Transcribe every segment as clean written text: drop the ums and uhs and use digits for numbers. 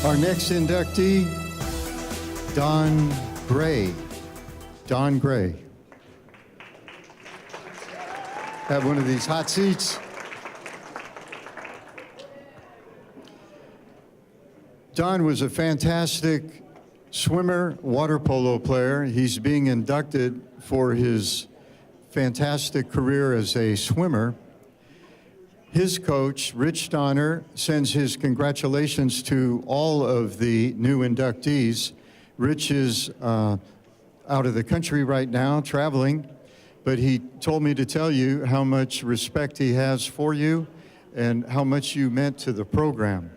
Our next inductee, Don Gray. Don Gray. Have one of these hot seats. Don was a fantastic swimmer, water polo player. He's being inducted for his fantastic career as a swimmer. His coach, Rich Donner, sends his congratulations to all of the new inductees. Rich is out of the country right now, traveling, but he told me to tell you how much respect he has for you and how much you meant to the program.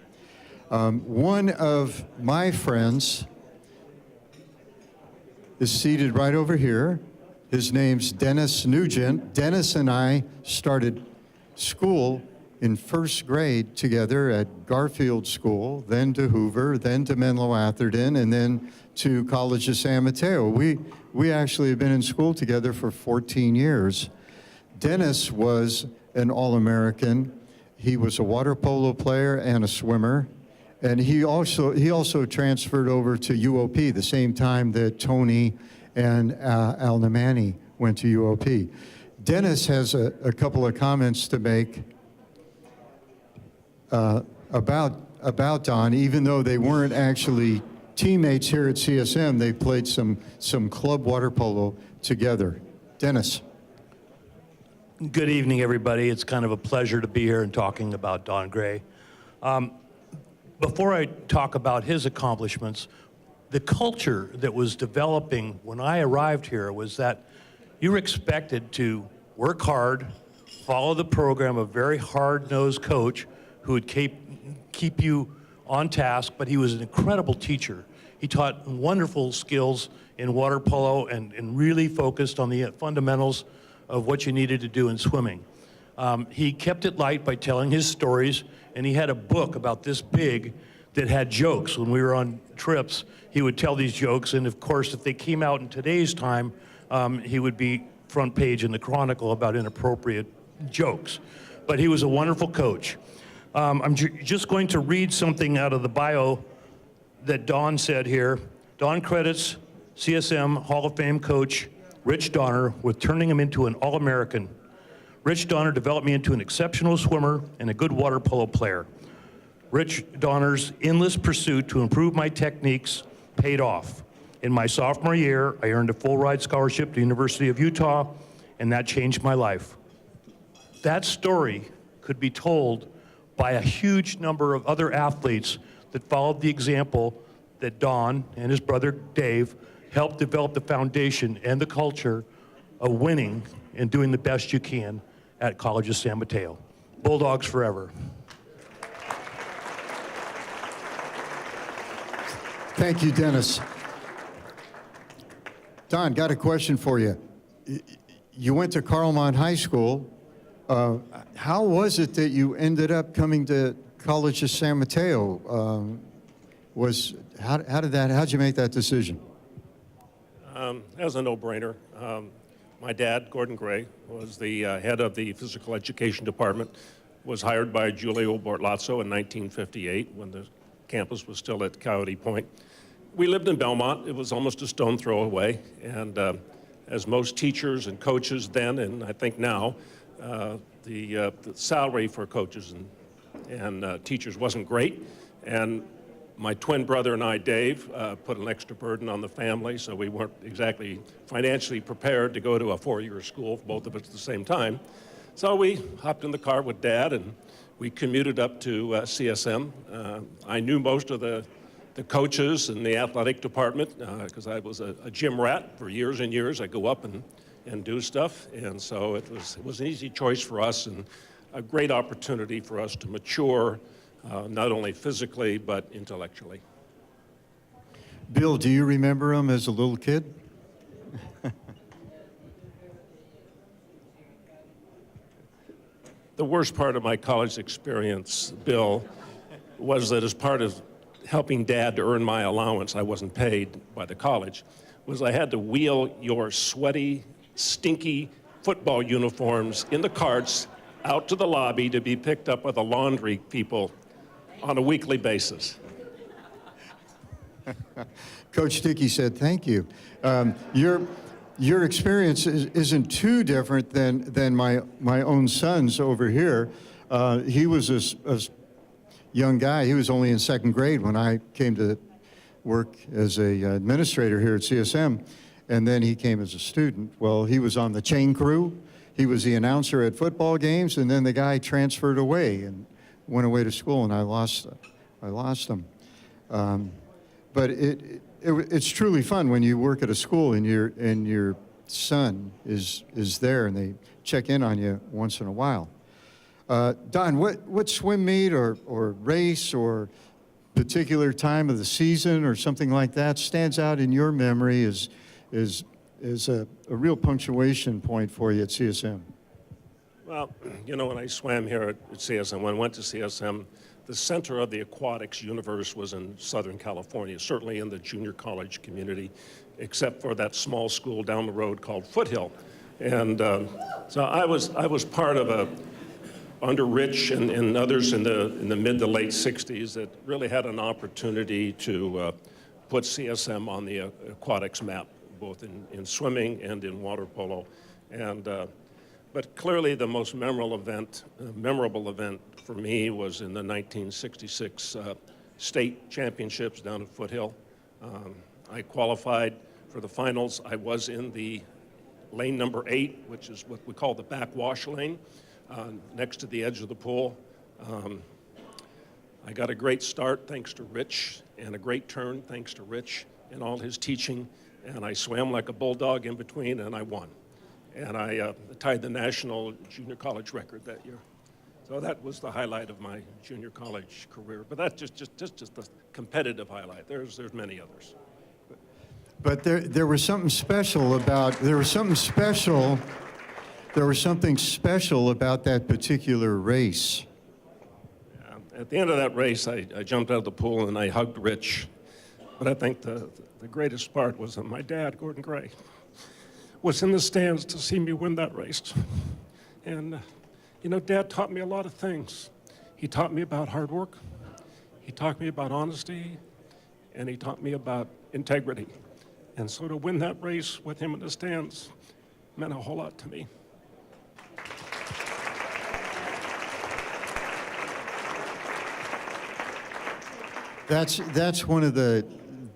One of my friends is seated right over here. His name's Dennis Nugent. Dennis and I started school in first grade together at Garfield School, then to Hoover, then to Menlo Atherton, and then to College of San Mateo. We actually have been in school together for 14 years. Dennis was an All-American. He was a water polo player and a swimmer. And he also transferred over to UOP the same time that Tony and Al Namani went to UOP. Dennis has a couple of comments to make about Don. Even though they weren't actually teammates here at CSM, they played some club water polo together. Dennis. Good evening, everybody. It's kind of a pleasure to be here and talking about Don Gray. Before I talk about his accomplishments, the culture that was developing when I arrived here was that you were expected to work hard, follow the program, a very hard-nosed coach who would keep you on task, but he was an incredible teacher. He taught wonderful skills in water polo and really focused on the fundamentals of what you needed to do in swimming. He kept it light by telling his stories, and he had a book about this big that had jokes. When we were on trips, he would tell these jokes, and of course, if they came out in today's time, he would be front page in the Chronicle about inappropriate jokes. But he was a wonderful coach. I'm just going to read something out of the bio that Don said here. Don credits CSM Hall of Fame coach Rich Donner with turning him into an All-American. Rich Donner developed me into an exceptional swimmer and a good water polo player. Rich Donner's endless pursuit to improve my techniques paid off. In my sophomore year, I earned a full ride scholarship to the University of Utah, and that changed my life. That story could be told by a huge number of other athletes that followed the example that Don and his brother Dave helped develop the foundation and the culture of winning and doing the best you can at College of San Mateo. Bulldogs forever. Thank you, Dennis. Don, got a question for you. You went to Carlmont High School. How was it that you ended up coming to College of San Mateo? How'd you make that decision? That was a no-brainer. My dad, Gordon Gray, was the head of the physical education department, was hired by Giulio Bortolazzo in 1958 when the campus was still at Coyote Point. We lived in Belmont. It was almost a stone throw away. And as most teachers and coaches then, and I think now, the salary for coaches and teachers wasn't great. And my twin brother and I, Dave, put an extra burden on the family, so we weren't exactly financially prepared to go to a four-year school, both of us at the same time. So we hopped in the car with Dad, and we commuted up to CSM. I knew most of the coaches in the athletic department because I was a gym rat for years and years. I go up and do stuff, and so it was an easy choice for us and a great opportunity for us to mature not only physically, but intellectually. Bill, do you remember him as a little kid? The worst part of my college experience, Bill, was that as part of helping Dad to earn my allowance, I wasn't paid by the college, was I had to wheel your sweaty, stinky football uniforms in the carts out to the lobby to be picked up by the laundry people on a weekly basis. Coach Dickey said, "Thank you." Your experience isn't too different than my own son's over here. He was a young guy. He was only in second grade when I came to work as a administrator here at CSM, and then he came as a student. Well, he was on the chain crew. He was the announcer at football games, and then the guy transferred away and went away to school, and I lost him. But it's truly fun when you work at a school and your son is there and they check in on you once in a while. Don, what swim meet or race or particular time of the season or something like that stands out in your memory as a real punctuation point for you at CSM? Well, you know, when I swam here at CSM, when I went to CSM, the center of the aquatics universe was in Southern California, certainly in the junior college community, except for that small school down the road called Foothill. And so I was part of under Rich and others in the mid to late 60s that really had an opportunity to put CSM on the aquatics map, both in swimming and in water polo. And but clearly the most memorable event for me was in the 1966 state championships down at Foothill. I qualified for the finals. I was in the lane number 8, which is what we call the backwash lane, next to the edge of the pool. I got a great start thanks to Rich, and a great turn thanks to Rich and all his teaching, and I swam like a bulldog in between, and I won. And I tied the national junior college record that year. So that was the highlight of my junior college career. But that's just the competitive highlight. There's many others. But there was something special about something special about that particular race. Yeah, at the end of that race, I jumped out of the pool and I hugged Rich. But I think the greatest part was that my dad, Gordon Gray, was in the stands to see me win that race. And, you know, Dad taught me a lot of things. He taught me about hard work, he taught me about honesty, and he taught me about integrity. And so to win that race with him in the stands meant a whole lot to me. That's one of the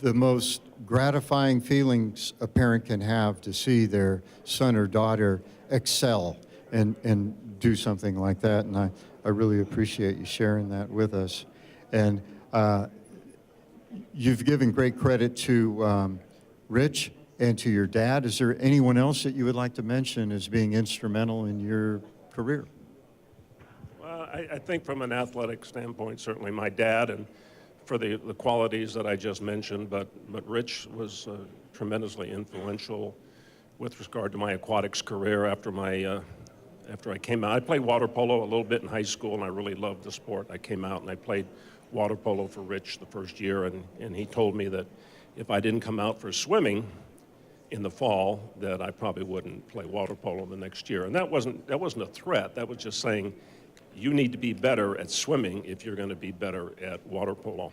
most gratifying feelings a parent can have, to see their son or daughter excel and do something like that. And I really appreciate you sharing that with us. And you've given great credit to Rich and to your dad. Is there anyone else that you would like to mention as being instrumental in your career? Well, I think from an athletic standpoint, certainly my dad, and for the qualities that I just mentioned, but Rich was tremendously influential with regard to my aquatics career after I came out. I played water polo a little bit in high school, and I really loved the sport. I came out and I played water polo for Rich the first year, and he told me that if I didn't come out for swimming in the fall, that I probably wouldn't play water polo the next year. And that wasn't a threat. That was just saying, you need to be better at swimming if you're going to be better at water polo.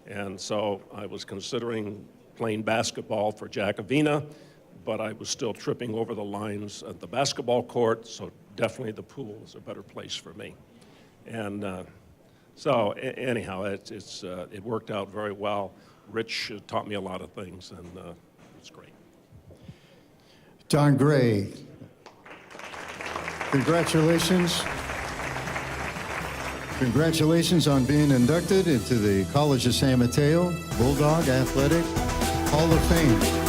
And so I was considering playing basketball for Jacobina, but I was still tripping over the lines at the basketball court, so definitely the pool was a better place for me. And so anyhow, it worked out very well. Rich taught me a lot of things, and it's great. Don Gray, congratulations. Congratulations on being inducted into the College of San Mateo Bulldog Athletic Hall of Fame.